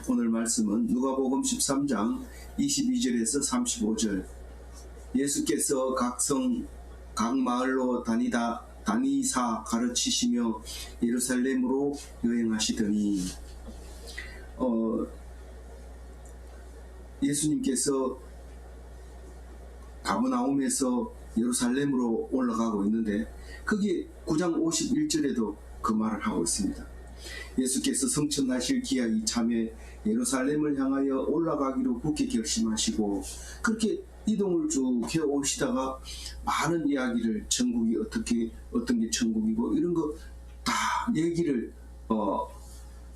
오늘 말씀은 누가복음 13장 22절에서 35절. 예수께서 각 마을로 다니사 가르치시며 예루살렘으로 여행하시더니 예수님께서 가버나움에서 예루살렘으로 올라가고 있는데 거기 9장 51절에도 그 말을 하고 있습니다. 예수께서 성천하실 기약이 참에 예루살렘을 향하여 올라가기로 굳게 결심하시고 그렇게 이동을 쭉 해 오시다가 많은 이야기를 천국이 어떤 게 천국이고 이런 거 다 얘기를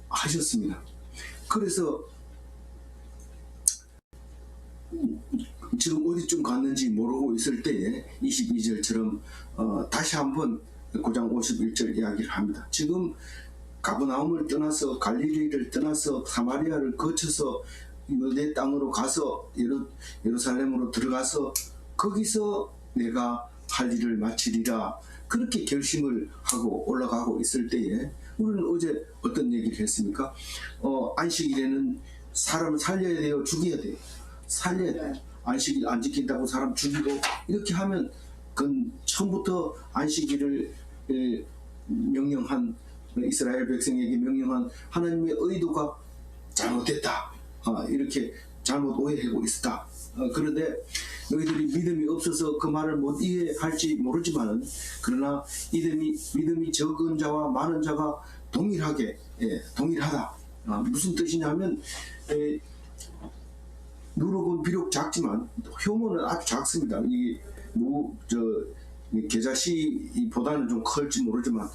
하셨습니다. 그래서 지금 어디쯤 갔는지 모르고 있을 때에 22절처럼 다시 한번 9장 51절 이야기를 합니다. 지금 가버나움을 떠나서 갈릴리를 떠나서 사마리아를 거쳐서 유대 땅으로 가서 예루살렘으로 들어가서 거기서 내가 할 일을 마치리라 그렇게 결심을 하고 올라가고 있을 때에 우리는 어제 어떤 얘기를 했습니까? 안식일에는 사람을 살려야 돼요? 죽여야 돼요? 살려야 돼요. 안식일 안 지킨다고 사람 죽이고 이렇게 하면 그건 처음부터 안식일을 명령한 이스라엘 백성에게 명령한 하나님의 의도가 잘못됐다. 이렇게 잘못 오해하고 있었다. 그런데 너희들이 믿음이 없어서 그 말을 못 이해할지 모르지만 그러나 믿음이 적은 자와 많은 자가 동일하다. 무슨 뜻이냐면 누룩은 비록 작지만 효모는 아주 작습니다. 계자씨보다는 좀 클지 모르지만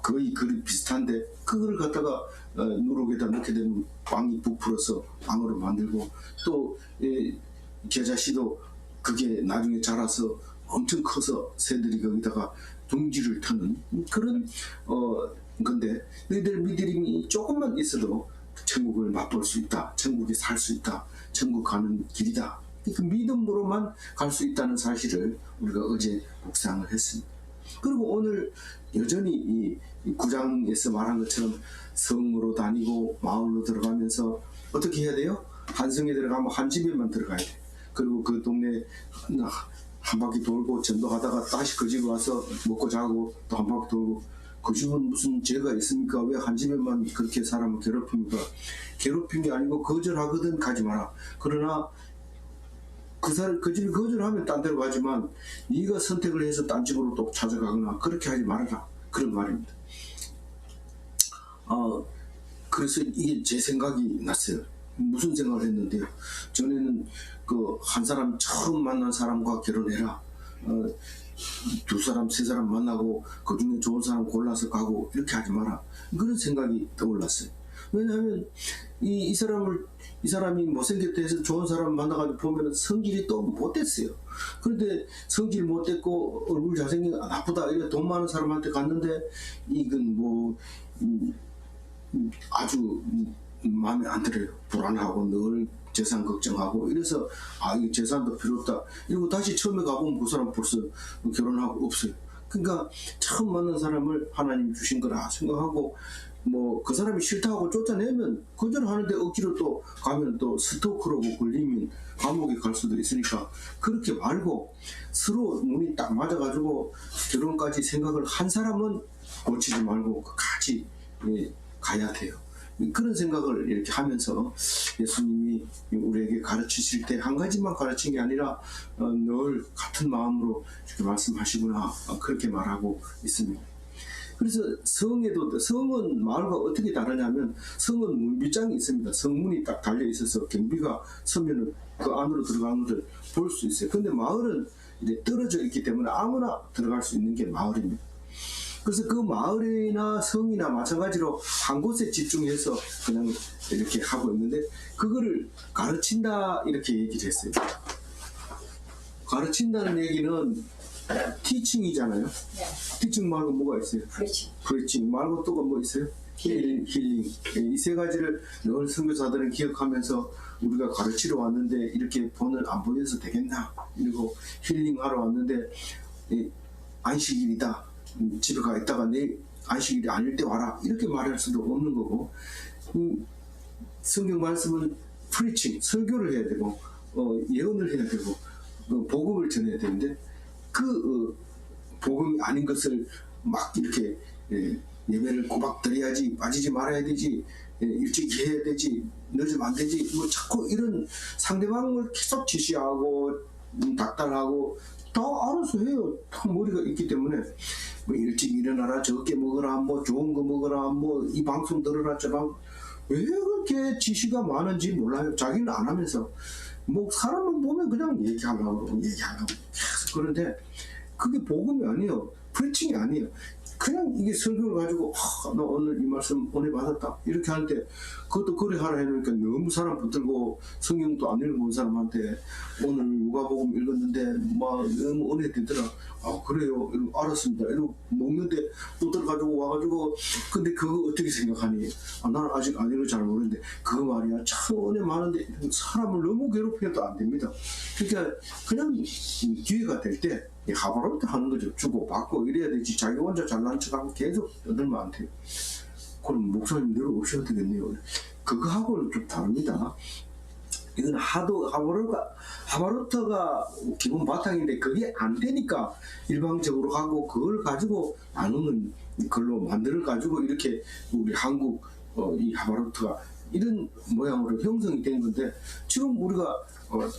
거의 그리 비슷한데 그걸 갖다가 누룩에다 넣게 되면 빵이 부풀어서 빵으로 만들고 또 계자씨도 그게 나중에 자라서 엄청 커서 새들이 거기다가 둥지를 터는 그런 건데 너희들 믿음이 조금만 있어도 천국을 맛볼 수 있다. 천국에 살 수 있다. 천국 가는 길이다. 그 믿음으로만 갈 수 있다는 사실을 우리가 어제 묵상을 했습니다. 그리고 오늘 여전히 이 9장에서 말한 것처럼 성으로 다니고 마을로 들어가면서 어떻게 해야 돼요? 한 성에 들어가면 한 집에만 들어가야 돼. 그리고 그 동네 한 바퀴 돌고 전도하다가 다시 그 집에 와서 먹고 자고 또 한 바퀴 돌고 그 집은 무슨 죄가 있습니까? 왜 한 집에만 그렇게 사람을 괴롭힙니까? 괴롭힌 게 아니고 거절하거든 가지 마라. 그러나 그 집이 거절하면 딴 데로 가지만 네가 선택을 해서 딴 집으로 또 찾아가거나 그렇게 하지 말아라. 그런 말입니다. 그래서 이게 제 생각이 났어요. 무슨 생각을 했는데요. 전에는 한 사람 처음 만난 사람과 결혼해라. 두 사람, 세 사람 만나고 그 중에 좋은 사람 골라서 가고 이렇게 하지 마라. 그런 생각이 떠올랐어요. 왜냐하면 이 사람이 못생겼다 해서 좋은 사람 만나가지고 보면 성질이 또 못됐어요. 그런데 성질 못됐고 얼굴 잘생긴 나쁘다 이래 돈 많은 사람한테 갔는데 이건 아주 마음에 안 들어요. 불안하고 늘 재산 걱정하고 이래서 이 재산도 필요 없다 이러고 다시 처음에 가보면 그 사람 벌써 결혼하고 없어요. 그러니까 처음 만난 사람을 하나님이 주신 거라 생각하고 그 사람이 싫다고 쫓아내면 거절하는데 억지로 또 가면 또 스토커라고 걸리면 감옥에 갈 수도 있으니까 그렇게 말고 서로 눈이 딱 맞아가지고 결혼까지 생각을 한 사람은 고치지 말고 같이 가야 돼요. 그런 생각을 이렇게 하면서 예수님이 우리에게 가르치실 때 한 가지만 가르친 게 아니라 늘 같은 마음으로 이렇게 말씀하시구나 그렇게 말하고 있습니다. 그래서 성은 마을과 어떻게 다르냐면 성은 문빗장이 있습니다. 성문이 딱 달려 있어서 경비가 서면은 그 안으로 들어가는 것을 볼 수 있어요. 근데 마을은 이제 떨어져 있기 때문에 아무나 들어갈 수 있는 게 마을입니다. 그래서 그 마을이나 성이나 마찬가지로 한 곳에 집중해서 그냥 이렇게 하고 있는데 그거를 가르친다 이렇게 얘기를 했어요. 가르친다는 얘기는 티칭이잖아요. 네. 티칭 말고 뭐가 있어요? 프리칭 말고 또 뭐 있어요? 힐링. 이 세 가지를 늘 선교사들은 기억하면서 우리가 가르치러 왔는데 이렇게 본을 안 보여서 되겠나? 이러고 힐링하러 왔는데 안식일이다. 집에 가 있다가 내일 안식일이 아닐 때 와라 이렇게 말할 수도 없는 거고 성경 말씀은 프리칭, 설교를 해야 되고 예언을 해야 되고 복음을 전해야 되는데 그 복음이 아닌 것을 막 이렇게 예배를 꼬박 드려야지, 빠지지 말아야 되지, 일찍 해야 되지, 늦으면 안 되지, 뭐 자꾸 이런 상대방을 계속 지시하고 닥달하고 다 알아서 해요. 다 머리가 있기 때문에 뭐 일찍 일어나라, 적게 먹어라, 뭐 좋은 거 먹어라, 뭐 이 방송 들어라, 저 방송. 왜 그렇게 지시가 많은지 몰라요. 자기는 안 하면서 뭐 사람을 보면 그냥 얘기하려고 계속. 그런데 그게 복음이 아니에요. 프리칭이 아니에요. 그냥 이게 설교를 가지고 나 오늘 이 말씀 은혜 받았다 이렇게 하는데 그것도 그래 하라 해놓으니까 너무 사람 붙들고 성경도 안 읽어본 사람한테 오늘 누가복음 읽었는데 막 너무 은혜 되더라. 그래요. 이러고 알았습니다. 이러고 먹는데 붙들어가지고 와가지고 근데 그거 어떻게 생각하니? 나는 아직 안 읽어 잘 모르는데 그거 말이야 참 은혜 많은데 사람을 너무 괴롭혀도 안 됩니다. 그러니까 그냥 기회가 될 때 하바로트 하는 거죠. 주고 받고 이래야 되지. 자기 혼자 잘난 척하고 계속 떠들면 안 돼요. 그럼 목사님 내려오셔야 되겠네요. 그거하고는 좀 다릅니다. 이건 하도 하바로트가 기본 바탕인데 그게 안 되니까 일방적으로 하고 그걸 가지고 나누는 걸로 만들어 가지고 이렇게 우리 한국 이 하바로트가 이런 모양으로 형성이 된 건데 지금 우리가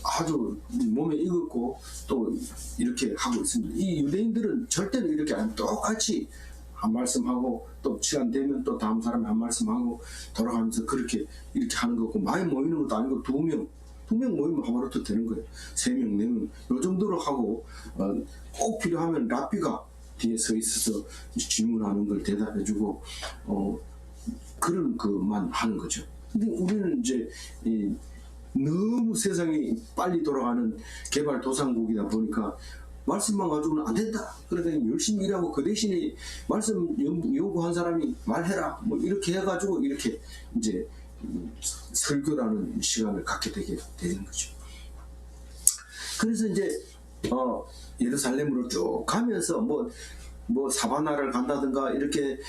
아주 몸에 익었고 또 이렇게 하고 있습니다. 이 유대인들은 절대로 이렇게 안 하면 똑같이 한 말씀하고 또 시간 되면 또 다음 사람이 한 말씀하고 돌아가면서 그렇게 이렇게 하는 거고 많이 모이는 것도 아니고 두 명 모이면 하바로트 되는 거예요. 3명, 4명 요 정도로 하고 꼭 필요하면 랍비가 뒤에 서 있어서 질문하는 걸 대답해주고 그런 것만 하는 거죠. 근데 우리는 이제 너무 세상이 빨리 돌아가는 개발도상국이다 보니까 말씀만 가지고는 안 된다. 그러니까 열심히 일하고 그 대신에 말씀 요구한 사람이 말해라. 뭐 이렇게 해가지고 이렇게 이제 설교라는 시간을 갖게 되게 되는 거죠. 그래서 이제 예루살렘으로 쭉 가면서 뭐 사바나를 간다든가 이렇게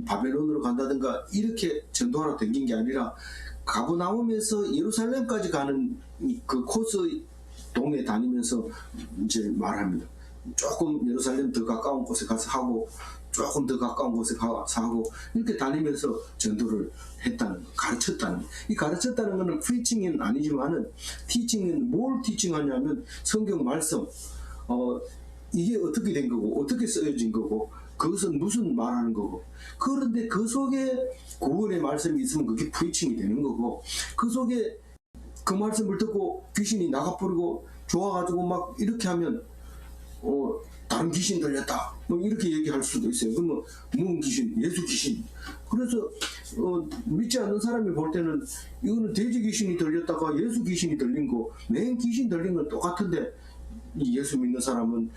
바벨론으로 간다든가 이렇게 전도하러 다닌 게 아니라 가버나움에서 예루살렘까지 가는 그 코스 동네 다니면서 이제 말합니다. 조금 예루살렘 더 가까운 곳에 가서 하고 조금 더 가까운 곳에 가서 하고 이렇게 다니면서 전도를 했다는 거, 가르쳤다는 거. 이 가르쳤다는 거는 프리칭은 아니지만은 티칭은 뭘 티칭하냐면 성경 말씀 이게 어떻게 된 거고 어떻게 쓰여진 거고 그것은 무슨 말하는 거고 그런데 그 속에 구원의 말씀이 있으면 그게 프리칭이 되는 거고 그 속에 그 말씀을 듣고 귀신이 나가버리고 좋아가지고 막 이렇게 하면 다른 귀신 들렸다 뭐 이렇게 얘기할 수도 있어요. 그러면 뭔 귀신? 예수 귀신. 그래서 믿지 않는 사람이 볼 때는 이거는 돼지 귀신이 들렸다가 예수 귀신이 들린 거 맨 귀신 들린 건 똑같은데 이 예수 믿는 사람은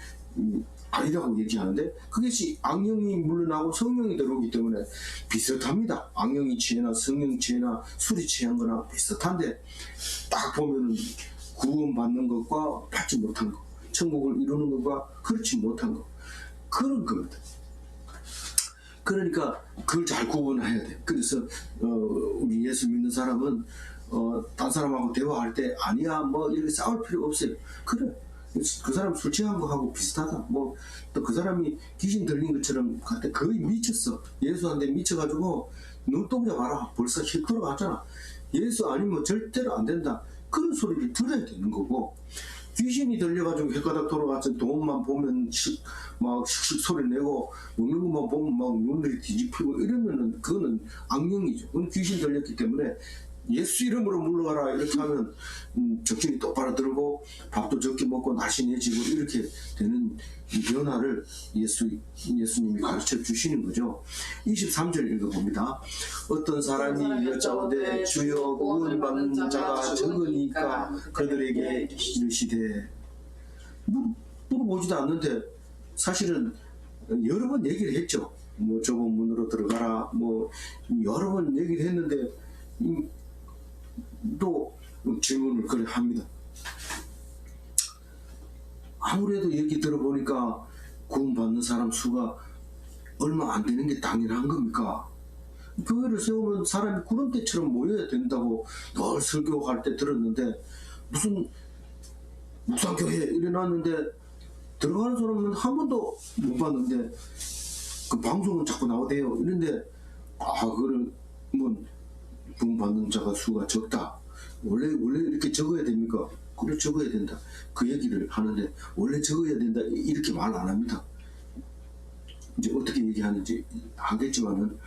아니라고 얘기하는데 그것이 악령이 물러나고 성령이 들어오기 때문에 비슷합니다. 악령이 취해나 성령 취해나 술이 취한 거나 비슷한데 딱 보면은 구원받는 것과 받지 못한 것 천국을 이루는 것과 그렇지 못한 것 그런 겁니다. 그러니까 그걸 잘 구분해야 돼. 그래서 우리 예수 믿는 사람은 딴 사람하고 대화할 때 아니야 뭐 이렇게 싸울 필요 없어요. 그래 그 사람 술 취한 거하고 비슷하다. 뭐 또 그 사람이 귀신 들린 것처럼 그때 거의 미쳤어. 예수한테 미쳐가지고 눈동자 봐라 벌써 힐 돌아갔잖아. 예수 아니면 절대로 안 된다. 그런 소리를 들어야 되는 거고 귀신이 들려가지고 혓가닥 돌아가서 돈만 보면 막 슉슉 소리 내고 먹는 것만 보면 막 눈들이 뒤집히고 이러면은 그거는 악령이죠. 그건 귀신 들렸기 때문에 예수 이름으로 물러가라 이렇게 하면 정신이 똑바로 들고 밥도 적게 먹고 날씬해지고 이렇게 되는 변화를 예수님이 가르쳐 주시는 거죠. 23절 읽어봅니다. 어떤 사람이 여짜오되 주여 구원받는 자가 적으니까 그들에게 이르시되 물어보지도 않는데 사실은 여러 번 얘기를 했죠. 뭐 좁은 문으로 들어가라 뭐 여러 번 얘기를 했는데 또 질문을 그래 합니다. 아무래도 얘기 들어보니까 구원받는 사람 수가 얼마 안 되는 게 당연한 겁니까? 교회를 세우면 사람이 구름대처럼 모여야 된다고 늘 설교할 때 들었는데 무슨 묵상교회 일어났는데 들어가는 사람은 한 번도 못 봤는데 그 방송은 자꾸 나오대요. 이런데 그러면 부흥 받는 자가 수가 적다. 원래 이렇게 적어야 됩니까? 그래 적어야 된다. 그 얘기를 하는데 원래 적어야 된다 이렇게 말 안 합니다. 이제 어떻게 얘기하는지 하겠지만은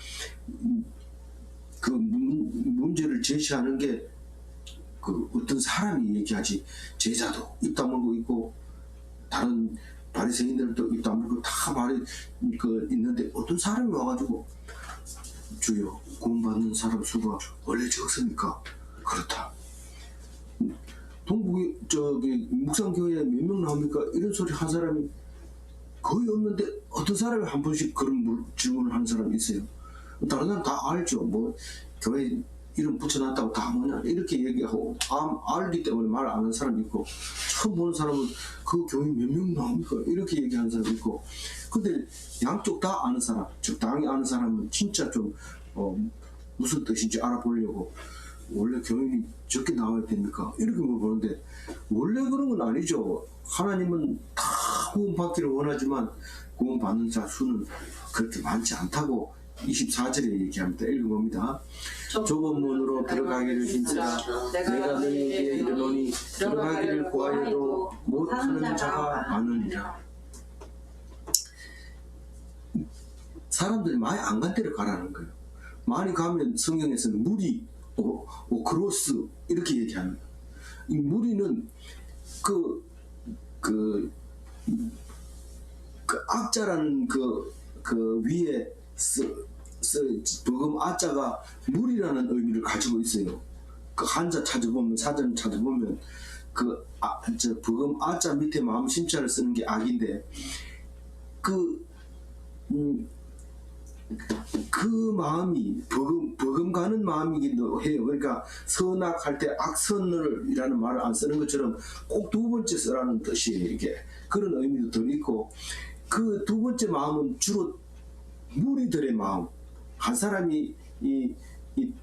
그 문제를 제시하는 게 그 어떤 사람이 얘기하지 제자도 입 다물고 있고 다른 바리새인들도 입 다물고 다 말이 있는데 어떤 사람이 와가지고 주여 구원받는 사람 수가 원래 적습니까? 그렇다. 동북이 묵상교회에 몇 명 나옵니까? 이런 소리 한 사람이 거의 없는데 어떤 사람이 한 번씩 그런 질문을 하는 사람이 있어요. 다른 사람 다 알죠. 뭐 교회 이름 붙여놨다고 다 뭐냐 이렇게 얘기하고 알기 때문에 말 안 하는 사람이 있고 처음 보는 사람은 그 교회 몇 명 나옵니까? 이렇게 얘기하는 사람이 있고 근데 양쪽 다 아는 사람 적당히 아는 사람은 진짜 좀 무슨 뜻인지 알아보려고 원래 교인이 적게 나와야 됩니까? 이렇게 물어보는데 원래 그런 건 아니죠. 하나님은 다 구원받기를 원하지만 구원받는 자 수는 그렇게 많지 않다고 24절에 얘기합니다. 읽어봅니다. 좁은 문으로 들어가기를 힘쓰라. 내가 너희에게 이르노니 들어가기를 구하여도 못하는 자가 많으니라. 사람들이 많이 안 간 데를 가라는 거예요. 많이 가면 성경에서는 무리, 크로스 이렇게 얘기합니다. 이 무리는 그 악자라는 그 위에 버금 아자가 무리라는 의미를 가지고 있어요. 그 한자 찾아보면 사전 찾아보면 버금 아자 밑에 마음 심자를 쓰는 게 악인데 그 마음이 버금 가는 마음이기도 해요. 그러니까 선악할 때 악선을이라는 말을 안 쓰는 것처럼 꼭 두 번째 쓰라는 뜻이에요. 이게 그런 의미도 들어있고 그 두 번째 마음은 주로 무리들의 마음 한 사람이 이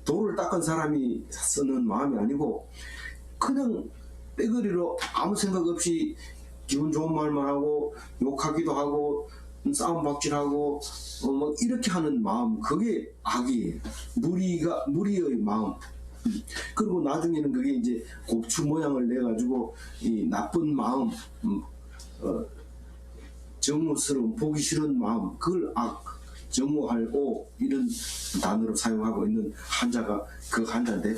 돌을 닦은 사람이 쓰는 마음이 아니고 그냥 빼거리로 아무 생각 없이 기분 좋은 말만 하고 욕하기도 하고 싸움 박질하고 뭐 이렇게 하는 마음 그게 악이에요. 무리의 마음. 그리고 나중에는 그게 이제 곱추 모양을 내 가지고 이 나쁜 마음 정오스러운 보기 싫은 마음 그걸 악 정오할 오 이런 단어로 사용하고 있는 한자가 그 한자인데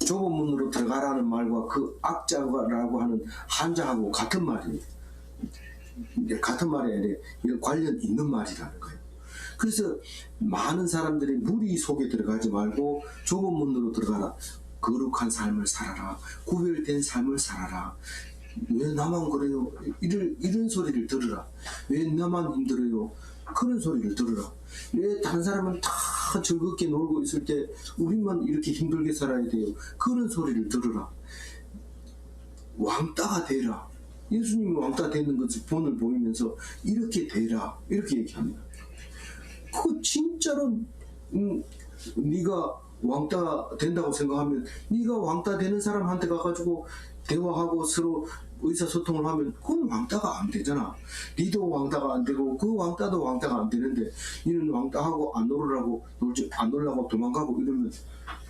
좁은 문으로 들어가라는 말과 그 악자라고 하는 한자하고 같은 말이에요. 같은 말이 아니라 관련 있는 말이라는 거예요. 그래서 많은 사람들이 무리 속에 들어가지 말고 좁은 문으로 들어가라. 거룩한 삶을 살아라. 구별된 삶을 살아라. 왜 나만 그래요? 이런 소리를 들으라. 왜 나만 힘들어요? 그런 소리를 들으라. 왜 다른 사람은 다 즐겁게 놀고 있을 때 우리만 이렇게 힘들게 살아야 돼요? 그런 소리를 들으라. 왕따가 되라. 예수님이 왕따 되는 것을 본을 보이면서 이렇게 되라. 이렇게 얘기합니다. 그거 진짜로 네가 왕따 된다고 생각하면 네가 왕따 되는 사람한테 가가지고 대화하고 서로 의사소통을 하면 그건 왕따가 안 되잖아. 니도 왕따가 안 되고 그 왕따도 왕따가 안 되는데 니는 왕따하고 안 놀라고 도망가고 이러면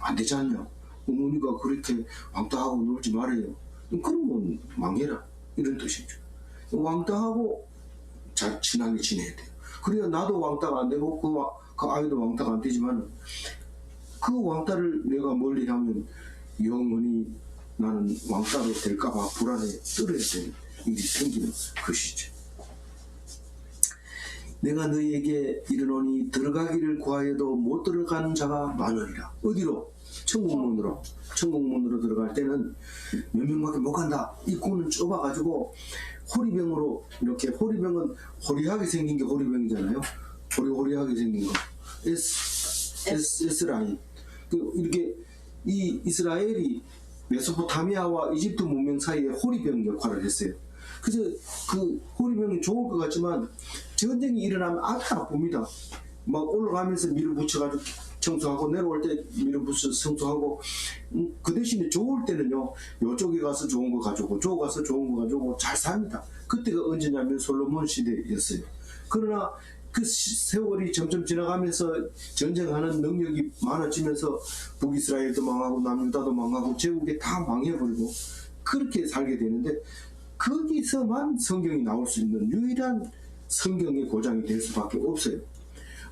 안 되지 않냐. 어머니가 그렇게 왕따하고 놀지 말아요. 그러면 망해라 이런 뜻이죠. 왕따하고 잘 친하게 지내야 돼요. 그래야 나도 왕따가 안 되고 그 아이도 왕따가 안 되지만 그 왕따를 내가 멀리 하면 영원히 나는 왕따로 될까봐 불안해 떨어야 되는 일이 생기는 것이죠. 내가 너희에게 이르노니 들어가기를 구하여도 못 들어가는 자가 많으리라. 어디로? 천국문으로. 천국문으로 들어갈 때는 몇 명밖에 못 간다. 입구는 좁아가지고 호리병으로 이렇게 호리병은 호리하게 생긴 게 호리병이잖아요. 호리하게 생긴 거. S 라인. 이렇게 이 이스라엘이 메소포타미아와 이집트 문명 사이에 호리병 역할을 했어요. 그래서 그 호리병이 좋을 것 같지만 전쟁이 일어나면 아주 나쁩니다. 막 올라가면서 밀어붙여가지고 청소하고 내려올 때 밀어붙여 청소하고 그 대신에 좋을 때는요 요쪽에 가서 좋은 거 가지고 저쪽 가서 좋은 거 가지고 잘 삽니다. 그때가 언제냐면 솔로몬 시대였어요. 그러나 그 세월이 점점 지나가면서 전쟁하는 능력이 많아지면서 북이스라엘도 망하고 남유다도 망하고 제국이 다 망해버리고 그렇게 살게 되는데 거기서만 성경이 나올 수 있는 유일한 성경의 고장이 될 수밖에 없어요.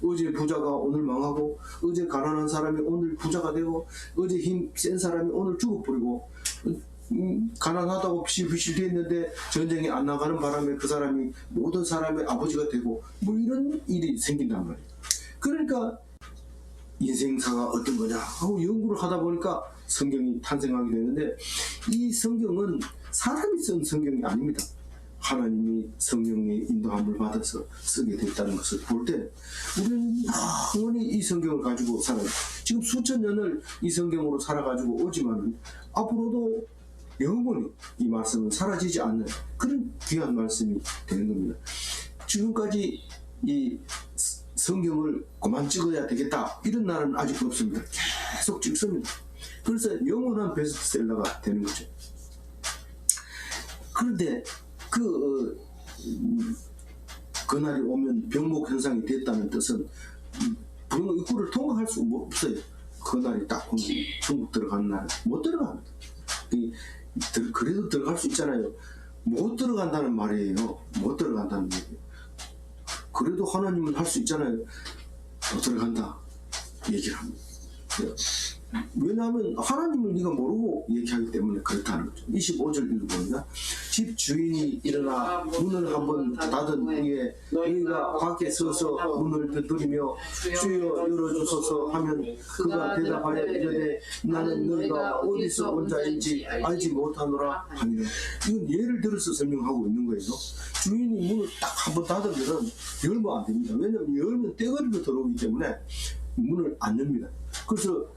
어제 부자가 오늘 망하고 어제 가난한 사람이 오늘 부자가 되고 어제 힘 센 사람이 오늘 죽어버리고 가난하다고 비실비실 됐는데 전쟁이 안 나가는 바람에 그 사람이 모든 사람의 아버지가 되고 뭐 이런 일이 생긴단 말이에요. 그러니까 인생사가 어떤 거냐 하고 연구를 하다 보니까 성경이 탄생하게 되는데 이 성경은 사람이 쓴 성경이 아닙니다. 하나님이 성령의 인도함을 받아서 쓰게 됐다는 것을 볼 때 우리는 영원히 이 성경을 가지고 살아요. 지금 수천 년을 이 성경으로 살아가지고 오지만은 앞으로도 영원히 이 말씀은 사라지지 않는 그런 귀한 말씀이 되는 겁니다. 지금까지 이 성경을 그만 찍어야 되겠다 이런 날은 아직 없습니다. 계속 찍습니다. 그래서 영원한 베스트셀러가 되는 거죠. 그런데 그날이 오면 병목 현상이 됐다는 뜻은 병목 입구를 통과할 수 없어요. 그날이 딱 오면 중국 들어가는 날 못 들어갑니다. 그래도 들어갈 수 있잖아요. 못 들어간다는 말이에요. 못 들어간다는 얘기예요. 그래도 하나님은 할 수 있잖아요. 못 들어간다 얘기를 합니다. 왜냐하면 하나님을 네가 모르고 얘기하기 때문에 그렇다는 거죠. 25절 읽어보니까 집 주인이 일어나 문을 한번 닫은 후에 너희가 밖에 서서 문을 두드리며 주여 열어주소서 하면 그가 대답하여 이르되 나는 너희가 어디서 온 자인지 알지 못하노라 하니라. 이건 예를 들어서 설명하고 있는 거예요. 주인이 문을 딱 한번 닫으면 열면 안 됩니다. 왜냐하면 열면 떼거리로 들어오기 때문에 문을 안 엽니다. 그래서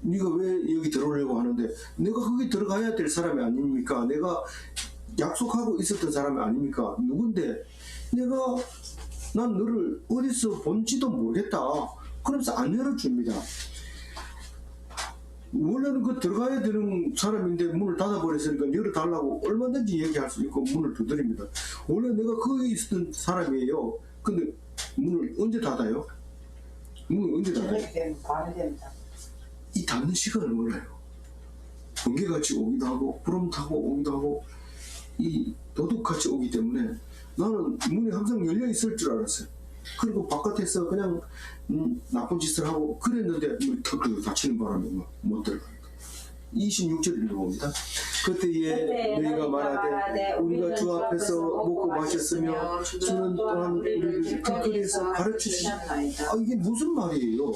네가 왜 여기 들어오려고 하는데 내가 거기 들어가야 될 사람이 아닙니까? 내가 약속하고 있었던 사람이 아닙니까? 누군데? 난 너를 어디서 본지도 모르겠다. 그러면서 안 열어줍니다. 원래는 그 들어가야 되는 사람인데 문을 닫아버렸으니까 열어달라고 얼마든지 얘기할 수 있고 문을 두드립니다. 원래 내가 거기 있었던 사람이에요. 근데 문을 언제 닫아요? 문을 언제 닫아요? 이 닫는 시간을 몰라요. 번개같이 오기도 하고 구름 타고 오기도 하고 이 도둑같이 오기 때문에 나는 문이 항상 열려 있을 줄 알았어요. 그리고 바깥에서 그냥 나쁜 짓을 하고 그랬는데 문이 턱 닫히는 바람에 못 들어가요. 26절 읽어봅니다. 그때에 너희가 말하되 우리가 주 앞에서 먹고 마셨으며 주는 또한 우리를 길거리에서 가르치시나이다. 이게 무슨 말이에요?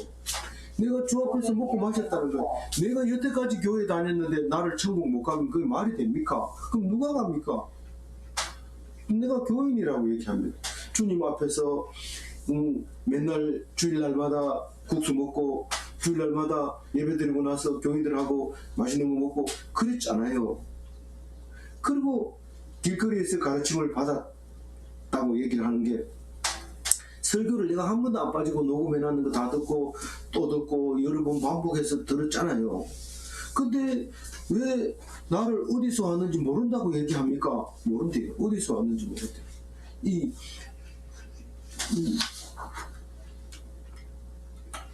내가 주 앞에서 먹고 마셨다는 거, 내가 여태까지 교회 다녔는데 나를 천국 못 가면 그게 말이 됩니까? 그럼 누가 갑니까? 내가 교인이라고 얘기합니다. 주님 앞에서 맨날 주일날마다 국수 먹고 주일날마다 예배드리고 나서 교인들하고 맛있는 거 먹고 그랬잖아요. 그리고 길거리에서 가르침을 받았다고 얘기를 하는 게 설교를 내가 한 번도 안 빠지고 녹음해놨는 거 다 듣고 또 듣고 여러 번 반복해서 들었잖아요. 근데 왜 나를 어디서 왔는지 모른다고 얘기합니까? 모른대요. 어디서 왔는지 모른대요.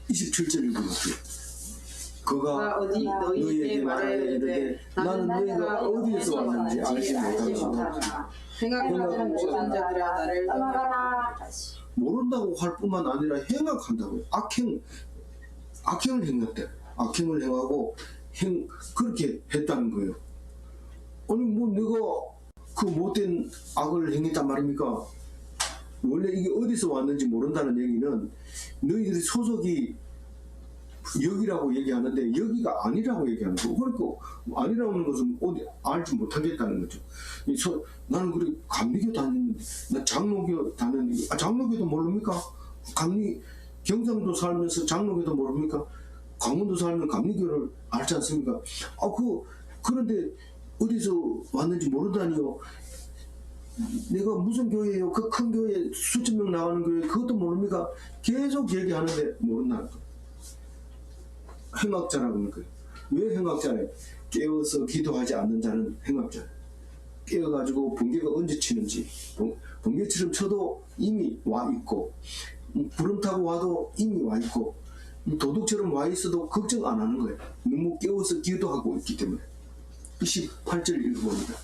27절 읽어볼게요. 그가 너희에게 말하여 이르되 나는 너희가 어디에서 왔는지 알지 못하노라. 행악하는 모든 자들아 나를 떠나가라. 모른다고 할 뿐만 아니라 행악한다고요. 악행을 행했대. 악행을 행하고 그렇게 했다는 거예요. 아니 뭐 내가 그 못된 악을 행했단 말입니까? 원래 이게 어디서 왔는지 모른다는 얘기는 너희들이 소속이 여기라고 얘기하는데 여기가 아니라고 얘기하는 거고, 그러니까 아니라는 것은 어디 알지 못하겠다는 거죠. 나는 그래 감리교 다녔는데 나 장로교 다녔는데 장로교도 모릅니까? 경상도 살면서 장로교도 모릅니까? 강원도 살면 감리교를 알지 않습니까? 그런데 어디서 왔는지 모르다니요. 내가 무슨 교회예요? 그 큰 교회 수천 명 나가는 교회 그것도 모릅니까? 계속 얘기하는데 모른다는 거예요. 행악자라고 하는 거예요. 왜 행악자래? 깨어서 기도하지 않는 자는 행악자예요. 깨어가지고 번개가 언제 치는지, 번개처럼 쳐도 이미 와 있고, 구름 타고 와도 이미 와 있고, 도둑처럼 와 있어도 걱정 안 하는 거예요. 너무 깨워서 기도하고 있기 때문에. 28절 읽어봅니다.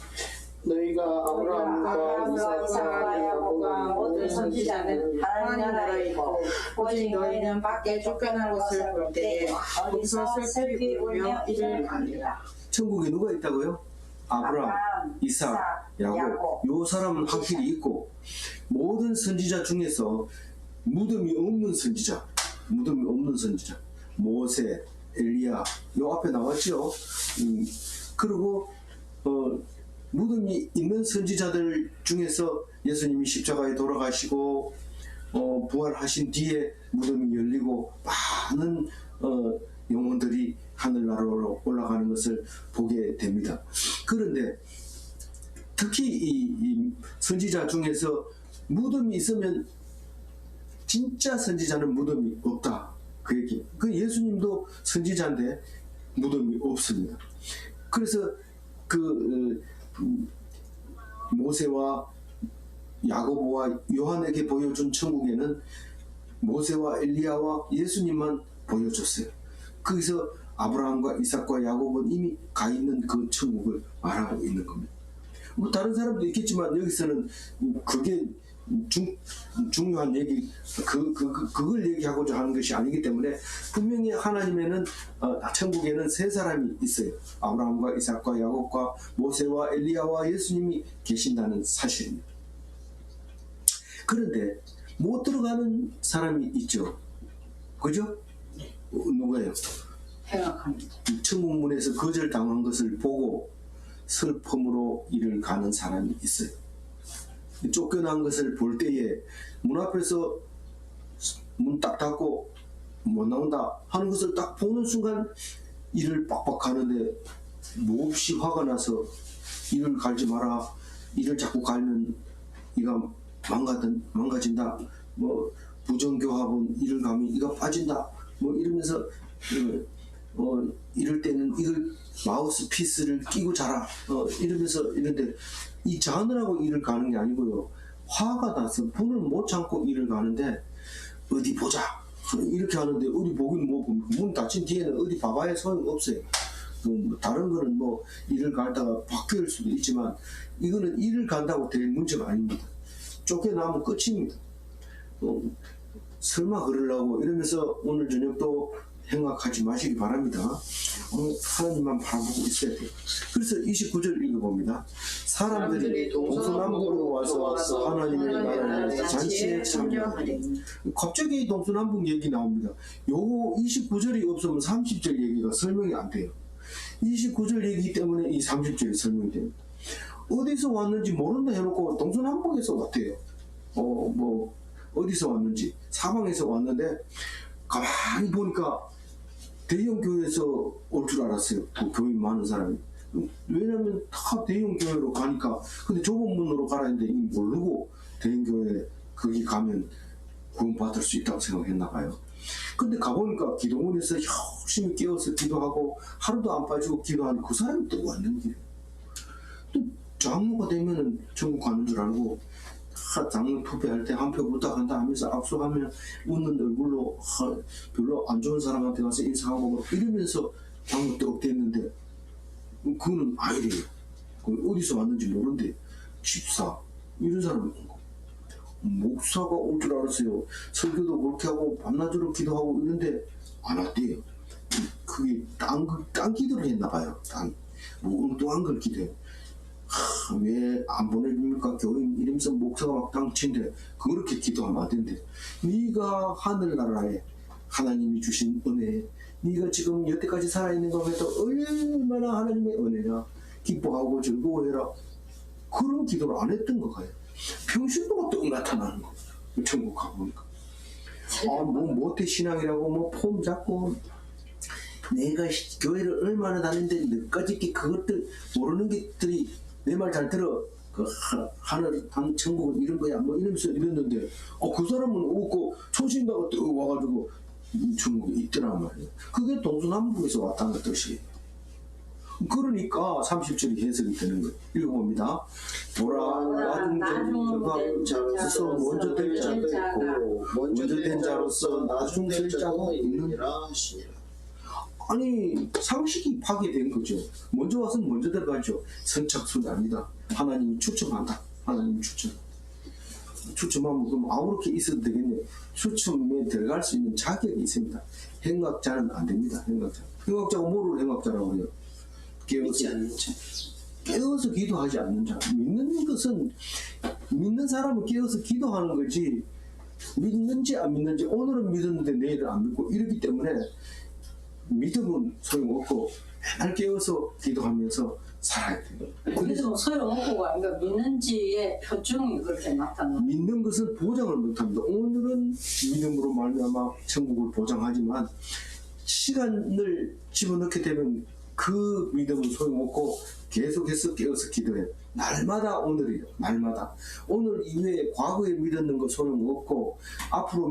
너희가 아브라함과 이삭과 야곱과 모든 선지자는 하나님 나라이고 오직 너희는 밖에 쫓겨난 것을 볼 때에 거기서 슬피 울며 이를 가리라. 천국에 누가 있다고요? 아브라함, 이삭, 야곱. 요 사람은 확실히 있고, 모든 선지자 중에서 무덤이 없는 선지자, 모세, 엘리야, 요 앞에 나왔죠. 그리고 무덤이 있는 선지자들 중에서 예수님이 십자가에 돌아가시고 부활하신 뒤에 무덤이 열리고 많은 영혼들이 하늘나라로 올라가는 것을 보게 됩니다. 그런데 특히 이 선지자 중에서 무덤이 있으면 진짜 선지자는 무덤이 없다. 그 얘기. 그 예수님도 선지자인데 무덤이 없습니다. 그래서 모세와 야고보와 요한에게 보여준 천국에는 모세와 엘리야와 예수님만 보여줬어요. 거기서 아브라함과 이삭과 야곱은 이미 가 있는 그 천국을 말하고 있는 겁니다. 뭐 다른 사람도 있겠지만 여기서는 그게 중요한 얘기, 그걸 얘기하고자 하는 것이 아니기 때문에 분명히 하나님에는 천국에는 세 사람이 있어요. 아브라함과 이삭과 야곱과 모세와 엘리야와 예수님이 계신다는 사실입니다. 그런데 못 들어가는 사람이 있죠. 그죠? 누구예요? 행악합니다. 천국문에서 거절당한 것을 보고 슬픔으로 이를 가는 사람이 있어요. 쫓겨난 것을 볼 때에 문 앞에서 문 딱 닫고 못 나온다 하는 것을 딱 보는 순간 이를 빡빡 가는데 몹시 화가 나서 이를 갈지 마라. 이를 자꾸 갈면 이가 망가진다. 뭐 부정교합은 이를 가면 이가 빠진다. 뭐 이러면서 이럴 때는 이걸 마우스 피스를 끼고 자라. 이러면서 이런데 이 자느라고 일을 가는 게 아니고요. 화가 나서 분을 못 참고 일을 가는데 어디 보자 이렇게 하는데 어디 보긴 뭐 문 닫힌 뒤에는 어디 봐봐야 소용없어요. 다른 거는 뭐 일을 갈다가 바뀔 수도 있지만 이거는 일을 간다고 될 문제가 아닙니다. 쫓겨나면 끝입니다. 설마 그러려고 이러면서 오늘 저녁도 행악하지 마시기 바랍니다. 하나님만 바라보고 있어야 돼요. 그래서 29절 읽어봅니다. 사람들이 동서남북으로 와서 하나님의 나라의 잔치에 참여하리. 갑자기 동서남북 얘기 나옵니다. 요거 29절이 없으면 30절 얘기가 설명이 안 돼요. 29절 얘기 때문에 이 30절이 설명이 됩니다. 어디서 왔는지 모른다 해놓고 동서남북에서 왔대요. 뭐 어디서 왔는지 사방에서 왔는데 가만히 보니까 대형 교회에서 올 줄 알았어요. 그 교인 많은 사람이. 왜냐면 다 대형 교회로 가니까. 근데 좁은 문으로 가라 했는데 이미 모르고 대형 교회 거기 가면 구원받을 수 있다고 생각했나 봐요. 근데 가보니까 기도원에서 열심히 깨워서 기도하고 하루도 안 빠지고 기도하는 그 사람이 또 왔는 길이에요. 또 장로가 되면은 천국 가는 줄 알고 장로 투표할 때 한 표 부탁한다 하면서 압수하면 웃는 얼굴로 별로 안 좋은 사람한테 가서 인사하고 뭐 이러면서 장로 때 업됐는데 그거는 아니래요. 어디서 왔는지 모르는데 집사 이런 사람이 온 거. 목사가 올 줄 알았어요. 설교도 그렇게 하고 밤낮으로 기도하고 이런데 안 왔대요. 그게 딴 기도를 했나 봐요. 뭐 엉뚱한 걸 기도해요. 왜 안 보내줍니까? 교인 이러면서 목사가 막 당친데 그렇게 기도하면 안 된대. 네가 하늘나라에 하나님이 주신 은혜, 네가 지금 여태까지 살아있는 거 해도 얼마나 하나님의 은혜냐 기뻐하고 즐거워해라. 그런 기도를 안 했던 거예요. 평신도가 또 나타나는 거. 천국 가보니까 뭐 모태 신앙이라고 뭐 폼 잡고 내가 교회를 얼마나 다녔는데 몇가지 그것들 모르는 것들이 내 말 잘 들어. 그 하늘 천국은 이런 거야 뭐 이러면서 이랬는데 그 사람은 없고 초신자가 또 와가지고 천국에 있더란 말이에요. 그게 동서남북에서 왔다는 뜻이에요. 그러니까 30절이 해석이 되는 거예요. 읽어봅니다. 보라 나중 자로서 먼저 될 자도 있고 먼저 된 자로서 나중 될 자도 있느니라 하시니라. 아니 상식이 파괴된 거죠. 먼저 와서는 먼저 들어가죠. 선착순입니다. 하나님이 추첨한다. 하나님이 추첨하면 그럼 아무렇게 있어도 되겠네요. 추첨에 들어갈 수 있는 자격이 있습니다. 행악자는 안 됩니다. 행악자가 뭐를 행악자라고 그래요? 깨어서 기도하지 않는 자. 믿는 것은 믿는 사람은 깨어서 기도하는 거지 믿는지 안 믿는지 오늘은 믿었는데 내일은 안 믿고 이러기 때문에 믿음은 소용없고 맨날 깨어서 기도하면서 살아야 돼요. 믿음은 소용없고가 아니라 믿는지의 표징이 그렇게 나타나. 믿는 것은 보장을 못합니다. 오늘은 믿음으로 말미암아 천국을 보장하지만 시간을 집어넣게 되면 그 믿음은 소용없고 계속해서 깨어서 기도해요. 날마다 오늘이에요. 날마다. 오늘 이외에 과거에 믿었는 거 소용없고 앞으로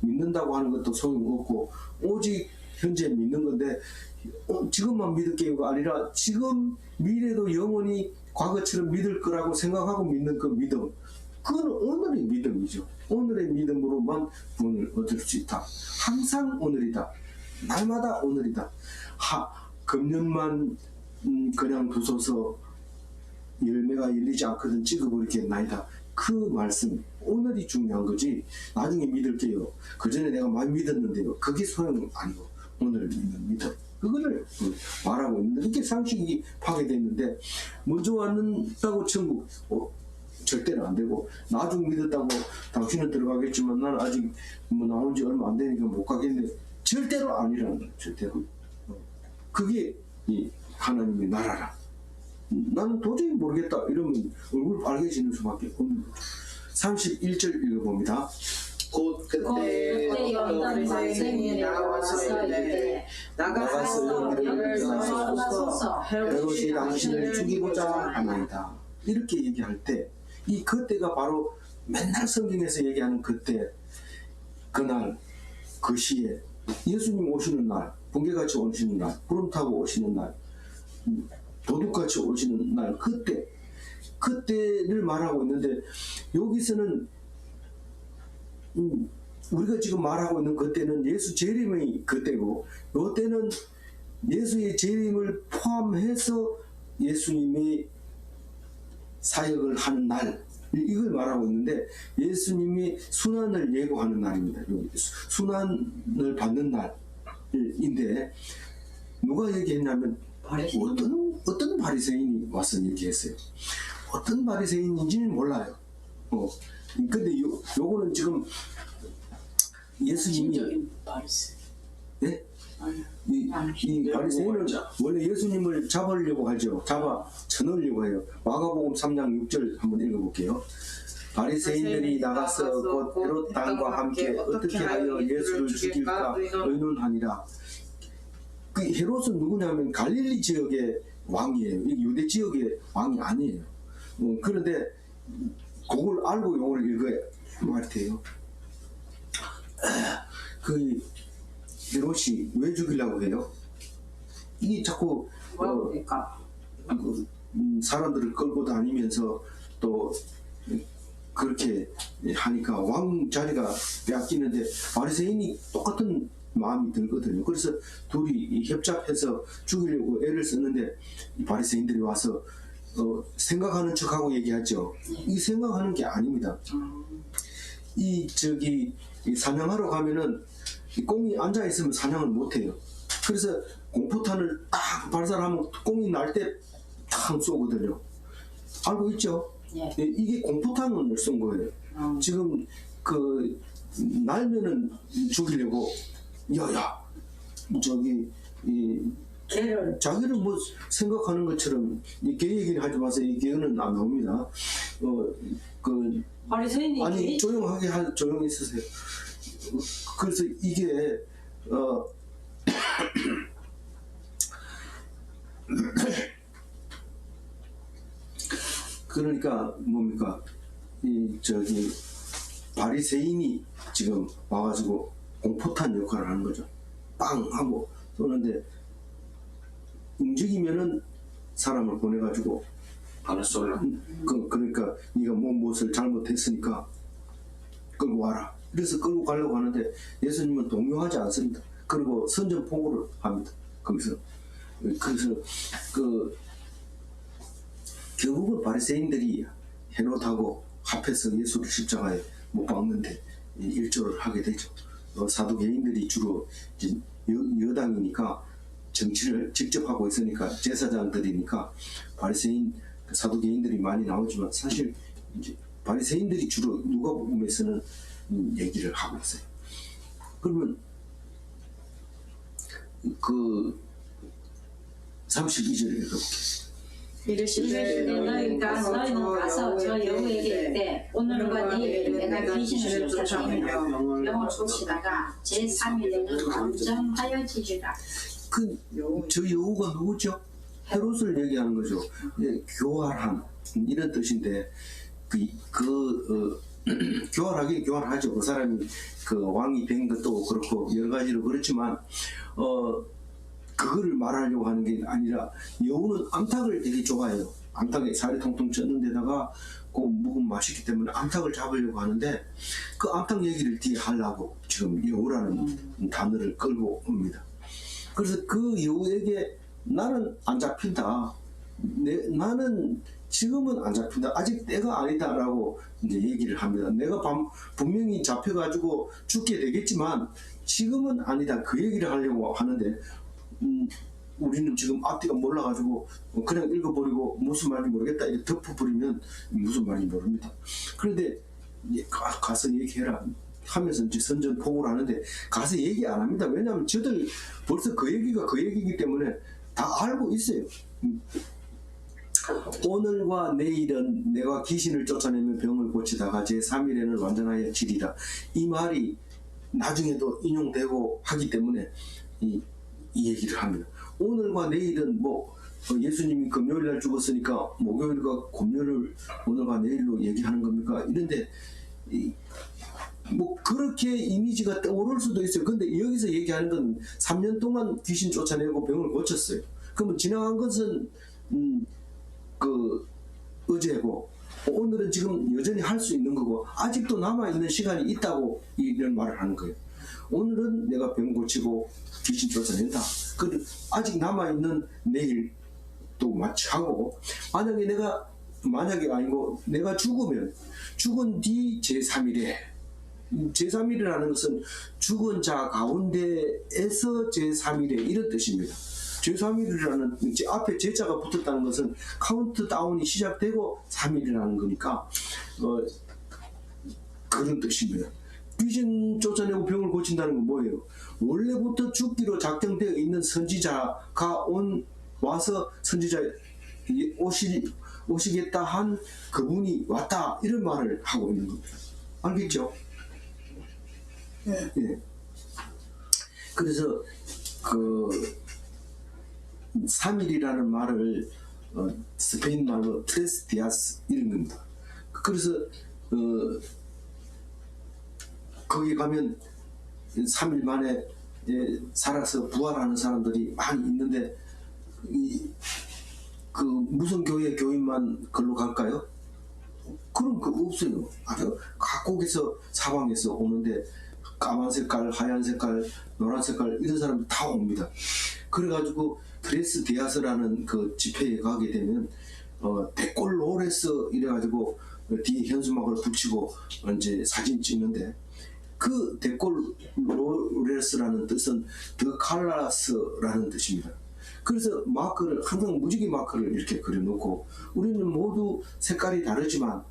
믿는다고 하는 것도 소용없고 오직 현재 믿는 건데 지금만 믿을 게가 아니라 지금 미래도 영원히 과거처럼 믿을 거라고 생각하고 믿는 그 믿음. 그건 오늘의 믿음이죠. 오늘의 믿음으로만 구원을 얻을 수 있다. 항상 오늘이다. 날마다 오늘이다. 금년만 그냥 두소서 열매가 열리지 않거든 찍어버리겠나이다. 그 말씀 오늘이 중요한 거지 나중에 믿을게요. 그 전에 내가 많이 믿었는데요. 그게 소용 아니고 오늘 믿는 믿음 그거를 말하고 있는데 이렇게 상식이 파괴됐는데 먼저 왔다고 천국 절대로 안 되고 나중 믿었다고 당신은 들어가겠지만 나는 아직 뭐 나온 지 얼마 안 되니까 못 가겠는데 절대로 아니라는 거예요. 절대로. 그게 이 하나님의 나라라. 나는 도저히 모르겠다 이러면 얼굴 빨개지는 수밖에 없는 거죠. 31절 읽어봅니다. 곧 그때 어떤 바리새인이 나와서 이르되 나가서 여기를 나서서 헤롯이 당신을 죽이고자 하나이다. 이렇게 얘기할 때 이 그때가 바로 맨날 성경에서 얘기하는 그때 그날 그 시에 예수님 오시는 날 번개같이 오시는 날 구름 타고 오시는 날 도둑같이 오시는 날 그때를 말하고 있는데 여기서는 우리가 지금 말하고 있는 그때는 예수 재림의 그때고 이때는 예수의 재림을 포함해서 예수님이 사역을 하는 날 이걸 말하고 있는데 예수님이 순환을 예고하는 날입니다. 순환을 받는 날인데 누가 얘기했냐면 어떤 바리새인이 와서 얘기했어요. 어떤 바리새인인지는 몰라요. 근데 요거는 지금 예수님이 네? 이 바리새인은 원래 예수님을 잡으려고 하죠. 쳐넣으려고 해요. 마가복음 3장 6절 한번 읽어볼게요. 바리새인들이 나가서 곧 헤롯 당과 함께 어떻게 하여 예수를 죽일까 의논하니라. 그 헤롯은 누구냐면 갈릴리 지역의 왕이에요. 유대 지역의 왕이 아니에요. 그런데 그걸 알고 요걸 읽어야 할 테요. 그 헤롯이 왜 죽이려고 해요? 이게 자꾸 사람들을 끌고 다니면서 또 그렇게 하니까 왕 자리가 빼앗기는데 바리새인이 똑같은 마음이 들거든요. 그래서 둘이 협잡해서 죽이려고 애를 썼는데 이 바리새인들이 와서 생각하는 척하고 얘기하죠. 이 생각하는 게 아닙니다. 이 사냥하러 가면은 이 꽁이 앉아 있으면 사냥을 못 해요. 그래서 공포탄을 딱 발사하면 꽁이 날 때 탁 쏘거든요. 알고 있죠? 예. 이게 공포탄을 쏜 거예요. 지금 날면은 죽이려고 자기를 뭐 생각하는 것처럼 개 얘기를 하지 마세요. 이 개는 안 나옵니다. 바리새인이 아니 조용히 있으세요. 그래서 이게 그러니까 뭡니까? 이 저기 바리새인이 지금 와가지고 공포탄 역할을 하는 거죠. 빵 하고 쏘는데 움직이면은 사람을 보내가지고 바로 쏠라. 그러니까 네가 무엇을 잘못했으니까 끌고 와라. 그래서 끌고 가려고 하는데 예수님은 동요하지 않습니다. 그리고 선전포고를 합니다. 거기서 그래서 그 결국은 바리새인들이 헤롯하고 합해서 예수를 십자가에 못 박는데 일조를 하게 되죠. 사두개인들이 주로 이제 여당이니까 정치를 직접 하고 있으니까 제사장들이니까 바리새인 사두개인들이 많이 나오지만 사실 이제 바리새인들이 주로 누가복음에서는 얘기를 하고 있어요. 그러면 그 32절 읽어볼게요. 이르시되 너희가 너희는 가서 저 여우에게 이르되 오늘과 내일 내가 귀신을 쫓아내며 병을 고치다가 제3일에는 완전하여지리라. 저 여우가 누구죠? 헤롯을 얘기하는 거죠. 교활한 이런 뜻인데 교활하긴 교활하죠. 그 사람이 그 왕이 된 것도 그렇고 여러 가지로 그렇지만 그거를 말하려고 하는 게 아니라 여우는 암탉을 되게 좋아해요. 암탉에 살이 통통 쪘는 데다가 그 묵은 맛있기 때문에 암탉을 잡으려고 하는데 그 암탉 얘기를 뒤에 하려고 지금 여우라는 단어를 끌고 옵니다. 그래서 그 여우에게 나는 안 잡힌다. 나는 지금은 안 잡힌다. 아직 때가 아니다라고 이제 얘기를 합니다. 내가 분명히 잡혀가지고 죽게 되겠지만 지금은 아니다. 그 얘기를 하려고 하는데 우리는 지금 앞뒤가 몰라가지고 그냥 읽어버리고 무슨 말인지 모르겠다 이렇게 덮어버리면 무슨 말인지 모릅니다. 그런데 가서 얘기해라 하면서 이제 선전포고를 하는데 가서 얘기 안 합니다. 왜냐하면 저들 벌써 그 얘기가 그 얘기이기 때문에 다 알고 있어요. 오늘과 내일은 내가 귀신을 쫓아내며 병을 고치다가 제3일에는 완전하여 지리라. 이 말이 나중에도 인용되고 하기 때문에 이 얘기를 합니다. 오늘과 내일은 뭐 예수님이 금요일날 죽었으니까 목요일과 금요일을 오늘과 내일로 얘기하는 겁니까? 이런데 뭐 그렇게 이미지가 떠오를 수도 있어요. 근데 여기서 얘기하는 건 3년 동안 귀신 쫓아내고 병을 고쳤어요. 그러면 지나간 것은 그 어제고 오늘은 지금 여전히 할 수 있는 거고 아직도 남아있는 시간이 있다고 이런 말을 하는 거예요. 오늘은 내가 병 고치고 귀신 쫓아낸다. 그 아직 남아있는 내일 또 마치 하고 만약에 아니고 내가 죽으면 죽은 뒤 제3일에 제3일이라는 것은 죽은 자 가운데에서 제3일에 이런 뜻입니다. 제3일이라는 앞에 제자가 붙었다는 것은 카운트다운이 시작되고 3일이라는 거니까 그런 뜻입니다. 귀신 쫓아내고 병을 고친다는 건 뭐예요? 원래부터 죽기로 작정되어 있는 선지자가 와서 선지자 오시겠다 한 그분이 왔다 이런 말을 하고 있는 겁니다. 알겠죠? 네. 예. 그래서 그 3일이라는 말을 스페인 말로 트레스 디아스 이런 겁니다. 그래서 거기 가면 3일 만에 살아서 부활하는 사람들이 많이 있는데 그 무슨 교회 교인만 걸로 갈까요? 그런 거 없어요. 아주 각국에서 사방에서 오는데 까만 색깔, 하얀 색깔, 노란 색깔 이런 사람들 다 옵니다. 그래가지고 트레스 디아스라는 그 집회에 가게 되면 데콜 로레스 이래가지고 뒤에 현수막을 붙이고 이제 사진 찍는데 그 데콜 로레스라는 뜻은 더 칼라스라는 뜻입니다. 그래서 마크를 항상 무지개 마크를 이렇게 그려놓고 우리는 모두 색깔이 다르지만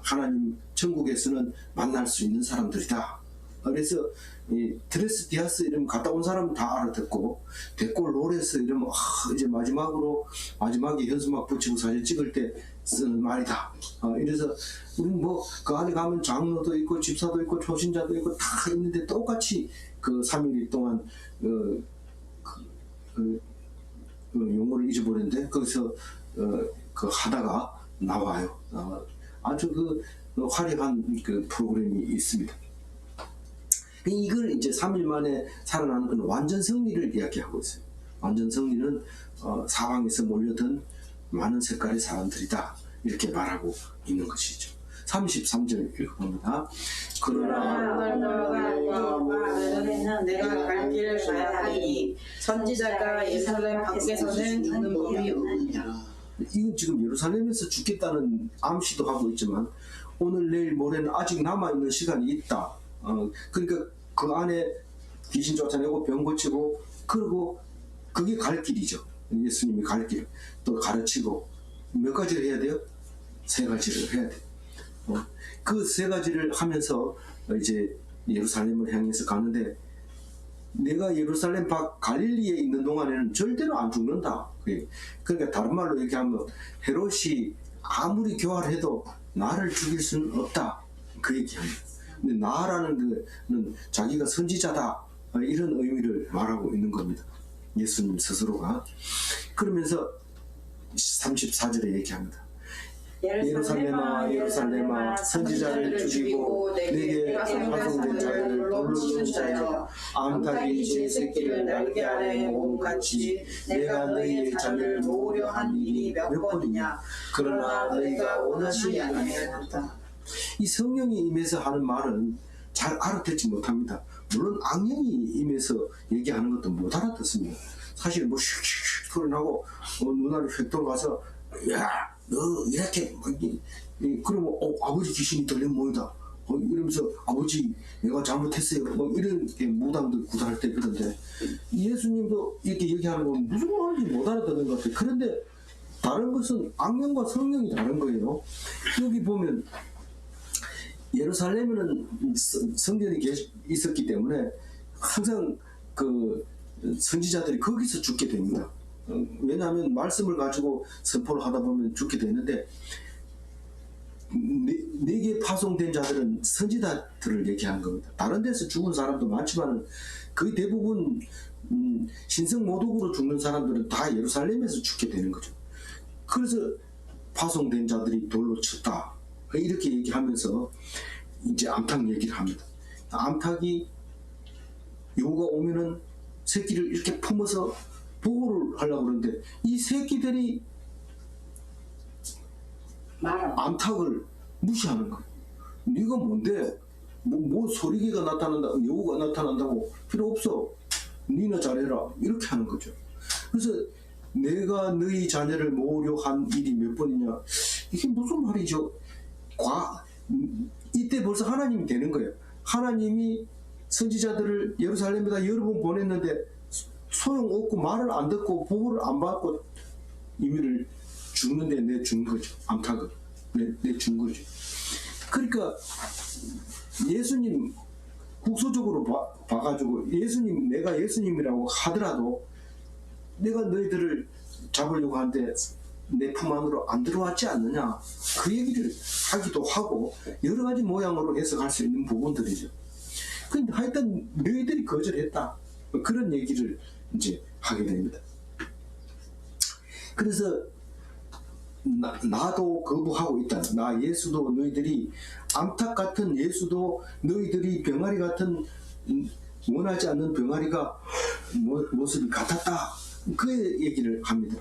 하나님 천국에서는 만날 수 있는 사람들이다. 그래서 이 트레스 디아스 이름 갔다 온 사람은 다 알아듣고 데콜 로레스 이름 이제 마지막에 현수막 붙이고 사진 찍을 때 쓰는 말이다. 이래서 우리는 뭐 그 안에 가면 장로도 있고 집사도 있고 초신자도 있고 다 있는데 똑같이 그 3일 동안 용어를 잊어버렸는데 거기서 그 하다가 나와요. 아주 화려한 그 프로그램이 있습니다. 이걸 이제 3일 만에 살아나는 건 완전 승리를 이야기하고 있어요. 완전 승리는 사방에서 몰려든 많은 색깔의 사람들이다, 이렇게 말하고 있는 것이죠. 33절 읽어봅니다. 그러나 내가 갈 길을 가야 하니 선지자가 예루살렘 밖에서는 죽는 법이 없느니라. 이건 지금 예루살렘에서 죽겠다는 암시도 하고 있지만 오늘 내일 모레는 아직 남아있는 시간이 있다. 그러니까 그 안에 귀신 쫓아내고 병 고치고, 그리고 그게 갈 길이죠. 예수님이 갈 길. 또 가르치고 몇 가지를 해야 돼요? 3가지를 해야 돼요. 그 3가지를 하면서 이제 예루살렘을 향해서 가는데, 내가 예루살렘 밖 갈릴리에 있는 동안에는 절대로 안 죽는다. 그러니까 다른 말로 얘기하면 헤롯이 아무리 교활해도 나를 죽일 수는 없다, 그 얘기합니다. 근데 나라는 그는 자기가 선지자다, 이런 의미를 말하고 있는 겁니다. 예수님 스스로가. 그러면서 34절에 얘기합니다. 예루살렘아 예루살렘아 선지자를 죽이고 내게 파송된 자를 돌로 치는 자여, 암탉이 제 새끼를 날개 아래 모음 같이 내가 너희의 자녀를 모으려 한 일이 몇 번이냐. 그러나 너희가 원하지 아니하였다. 이 성령이 임해서 하는 말은 잘 알아듣지 못합니다. 물론 악령이 임해서 얘기하는 것도 못 알아듣습니다. 사실 뭐 슉슉슉 소리 나고 눈알이 휙 돌아가서 야 너 이렇게 그러면 아버지 귀신이 들린 모이다 이러면서 아버지 내가 잘못했어요 이런 무당들 구달할 때 그런데, 예수님도 이렇게 얘기하는 건 무슨 말인지 못 알아듣는 것 같아요. 그런데 다른 것은 악령과 성령이 다른 거예요. 여기 보면 예루살렘에는 성전이 있었기 때문에 항상 그 선지자들이 거기서 죽게 됩니다. 왜냐하면 말씀을 가지고 선포를 하다 보면 죽게 되는데, 내게 파송된 자들은 선지자들을 얘기하는 겁니다. 다른 데서 죽은 사람도 많지만 거의 대부분 신성 모독으로 죽는 사람들은 다 예루살렘에서 죽게 되는 거죠. 그래서 파송된 자들이 돌로 쳤다, 이렇게 얘기하면서 이제 암탉 얘기를 합니다. 암탉이 여우가 오면은 새끼를 이렇게 품어서 보호를 하려고 그러는데, 이 새끼들이 암탉을 무시하는 거예요. 네가 뭔데? 뭐 소리개가 나타난다, 여우가 나타난다고 필요 없어. 네나 잘해라, 이렇게 하는 거죠. 그래서 내가 너희 자녀를 모으려 한 일이 몇 번이냐, 이게 무슨 말이죠? 이때 벌써 하나님이 되는 거예요. 하나님이 선지자들을 예루살렘에다 여러 번 보냈는데 소용없고 말을 안 듣고 보호를 안 받고 임의를 죽는데 내준 거죠. 암탉을 내준 거죠. 그러니까 예수님 국소적으로 봐가지고 예수님, 내가 예수님이라고 하더라도 내가 너희들을 잡으려고 하는데 내 품 안으로 안 들어왔지 않느냐, 그 얘기를 하기도 하고 여러 가지 모양으로 해석할 수 있는 부분들이죠. 근데 하여튼 너희들이 거절했다, 그런 얘기를 이제 하게 됩니다. 그래서 나도 거부하고 있다. 나 예수도 너희들이 암탉 같은 예수도 너희들이 병아리 같은 원하지 않는 병아리가 모습이 같았다, 그 얘기를 합니다.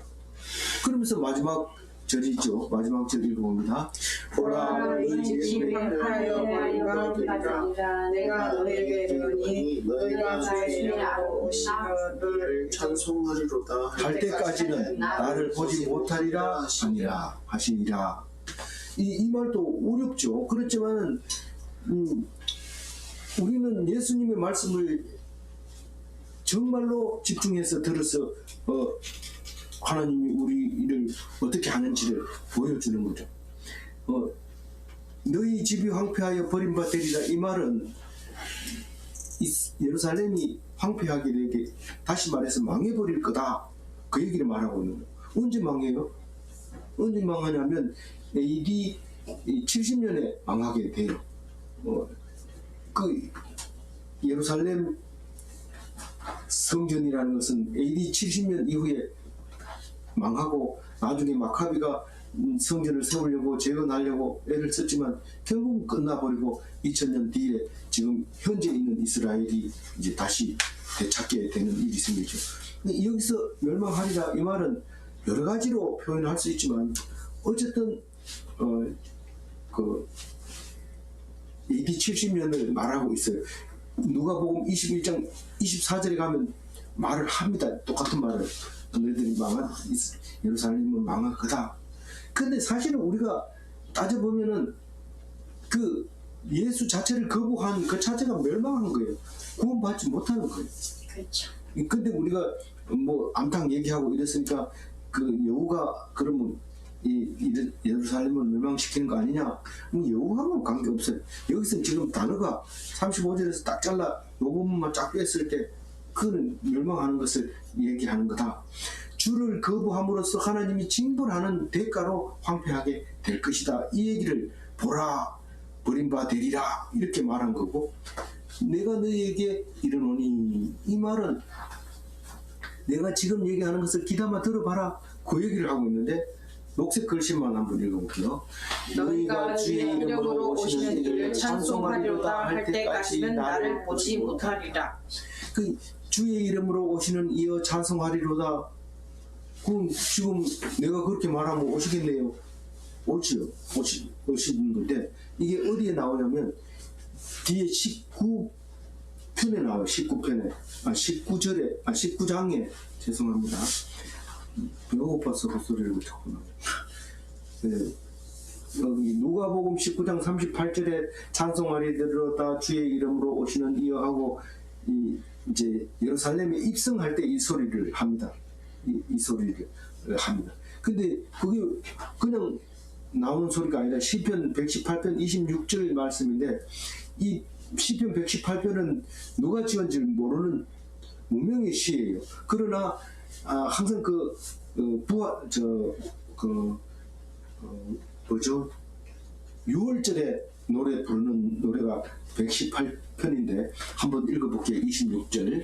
그러면서 마지막 절이죠. 마지막 절 읽어봅니다. 보라 너희 집에 하여 버림받으리라. 내가 너희에게 이르노니 너희가 나의 이름으로 오시며를 찬송하리로다 할 때까지는 나를 보지 못하리라 하시니라. 이 말도 어렵죠. 그렇지만 우리는 예수님의 말씀을 정말로 집중해서 들어서 하나님이 우리를 어떻게 하는지를 보여주는 거죠. 너희 집이 황폐하여 버림받으리라, 이 말은 예루살렘이 황폐하게 되게, 다시 말해서 망해버릴 거다, 그 얘기를 말하고 있는 거예요. 언제 망해요? 언제 망하냐면 AD 70년에 망하게 돼요. 그 예루살렘 성전이라는 것은 AD 70년 이후에 망하고 나중에 마카비가 성전을 세우려고 재건하려고 애를 썼지만 결국은 끝나버리고 2000년 뒤에 지금 현재 있는 이스라엘이 이제 다시 되찾게 되는 일이 생기죠. 근데 여기서 멸망하리라 이 말은 여러 가지로 표현할 수 있지만 어쨌든 그 AD 70년을 말하고 있어요. 누가복음 21장 24절에 가면 말을 합니다. 똑같은 말을. 너희들이 예루살렘은 망할 거다. 근데 사실은 우리가 따져보면은 그 예수 자체를 거부한 그 자체가 멸망한 거예요. 구원받지 못하는 거예요. 그렇죠. 근데 우리가 뭐 암탕 얘기하고 이랬으니까 그 여호가 그러면 이 예루살렘을 멸망시키는 거 아니냐? 뭐 여호와하고는 관계없어요. 여기서 지금 단어가 35절에서 딱 잘라 요 부분만 쫙 뺐을 때 그는 멸망하는 것을 얘기하는 거다. 주를 거부함으로써 하나님이 징벌하는 대가로 황폐하게 될 것이다. 이 얘기를 보라 버림바 되리라 이렇게 말한 거고, 내가 너희에게 이르노니 이 말은 내가 지금 얘기하는 것을 귀담아 들어봐라 그 얘기를 하고 있는데, 녹색 글씨만 한번 읽어볼게요. 너희가 주의 이름으로 오시는 이를 찬송하리로다 할 때까지는 나를 보지 못하리라. 그 주의 이름으로 오시는 이여 찬송하리로다. 그럼 지금 내가 그렇게 말하면 오시겠네요. 오지요. 오시는 건데 이게 어디에 나오냐면 뒤에 19편에 나와요. 19편에 19절에 19장에 죄송합니다. 배고파서 헛소리를 못했구나. 네. 여기 누가복음 19장 38절에 찬송하리로다 주의 이름으로 오시는 이여 하고 이제 예루살렘에 입성할 때 이 소리를 합니다. 이 소리를 합니다. 근데 그게 그냥 나오는 소리가 아니라 시편 118편 26절 말씀인데, 이 시편 118편은 누가 지은지 모르는 무명의 시예요. 그러나 항상 뭐죠? 6월절에 노래 부르는 노래가 118편인데 한번 읽어볼게요. 26절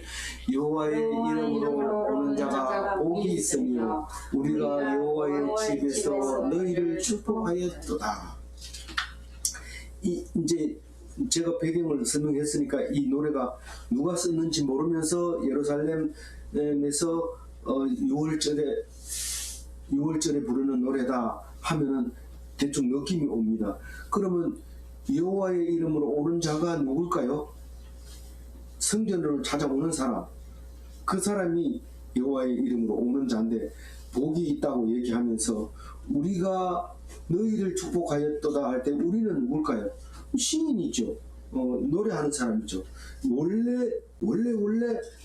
여호와의 이름으로 오는 자가 복이 있으며 우리가 여호와의 집에서 너희를 축복하였도다. 이제 제가 배경을 설명했으니까 이 노래가 누가 썼는지 모르면서 예루살렘에서 6월절에 부르는 노래다 하면은 대충 느낌이 옵니다. 그러면 여호와의 이름으로 오는 자가 누굴까요? 성전으로 찾아오는 사람. 그 사람이 여호와의 이름으로 오는 자인데 복이 있다고 얘기하면서 우리가 너희를 축복하였도다 할 때 우리는 누굴까요? 시인이죠. 노래하는 사람이죠. 원래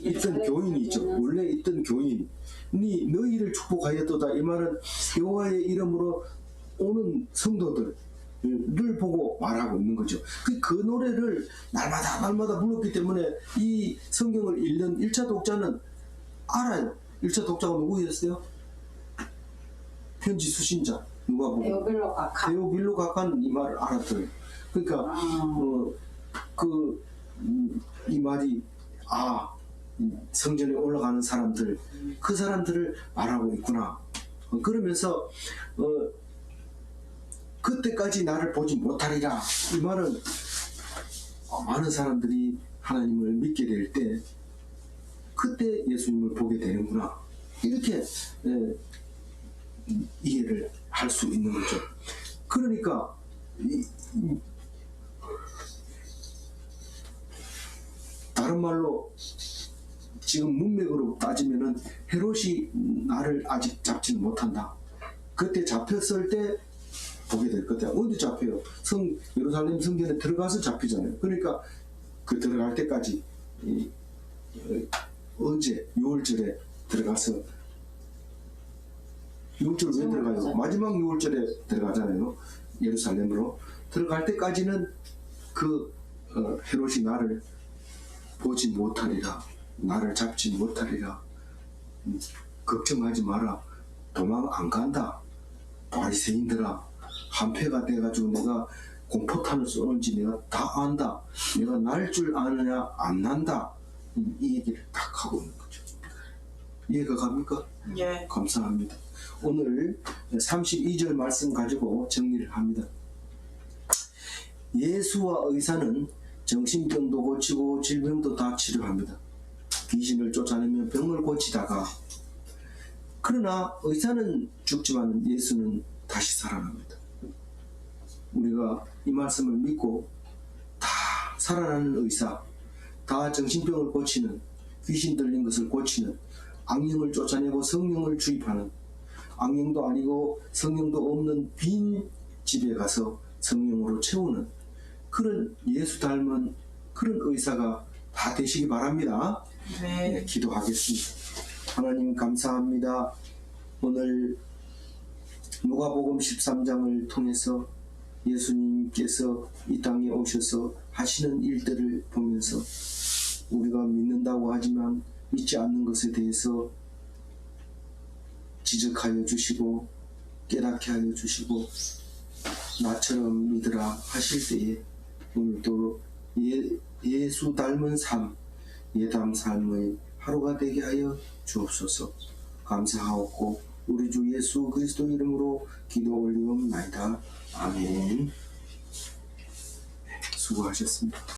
있던 교인이죠. 원래 있던 교인이 너희를 축복하였도다. 이 말은 여호와의 이름으로 오는 성도들을 보고 말하고 있는 거죠. 그 노래를 날마다 불렀기 때문에 이 성경을 읽는 1차 독자는 알아요. 1차 독자가 누구였어요? 편지 수신자. 누가 보고 데오빌로 각한 이 말을 알았어요. 그러니까 이 말이 성전에 올라가는 사람들, 그 사람들을 말하고 있구나. 그러면서 그때까지 나를 보지 못하리라. 이 말은 많은 사람들이 하나님을 믿게 될 때 그때 예수님을 보게 되는구나. 이렇게 이해를 할 수 있는 거죠. 그러니까 다른 말로 지금 문맥으로 따지면은 헤롯이 나를 아직 잡지는 못한다. 그때 잡혔을 때 보게 될 거다. 언제 잡혀요? 예루살렘 성전에 들어가서 잡히잖아요. 그러니까 그 들어갈 때까지 언제 6월절에 들어가서 6월절 왜 들어가요? 마지막 6월절에 들어가잖아요. 예루살렘으로 들어갈 때까지는 그 헤롯이 나를 보지 못하리라. 나를 잡지 못하리라. 걱정하지 마라. 도망 안 간다. 바리새인들아, 한패가 돼가지고 내가 공포탄을 쏘는지 내가 다 안다. 내가 날 줄 아느냐 안 난다. 이 얘기를 딱 하고 있는 거죠. 이해가 갑니까? 예. 감사합니다. 오늘 32절 말씀 가지고 정리를 합니다. 예수와 의사는 정신병도 고치고 질병도 다 치료합니다. 귀신을 쫓아내며 병을 고치다가, 그러나 의사는 죽지만 예수는 다시 살아납니다. 우리가 이 말씀을 믿고 다 살아나는 의사, 다 정신병을 고치는, 귀신 들린 것을 고치는, 악령을 쫓아내고 성령을 주입하는, 악령도 아니고 성령도 없는 빈 집에 가서 성령으로 채우는 그런 예수 닮은 그런 의사가 다 되시기 바랍니다. 네, 기도하겠습니다. 하나님 감사합니다. 오늘 누가복음 13장을 통해서 예수님께서 이 땅에 오셔서 하시는 일들을 보면서 우리가 믿는다고 하지만 믿지 않는 것에 대해서 지적하여 주시고 깨닫게 하여 주시고 나처럼 믿으라 하실 때에 오늘도 예수 닮은 삶, 예담 삶의 하루가 되게 하여 주옵소서. 감사하옵고 우리 주 예수 그리스도 이름으로 기도 올리옵나이다. 아멘. 수고하셨습니다.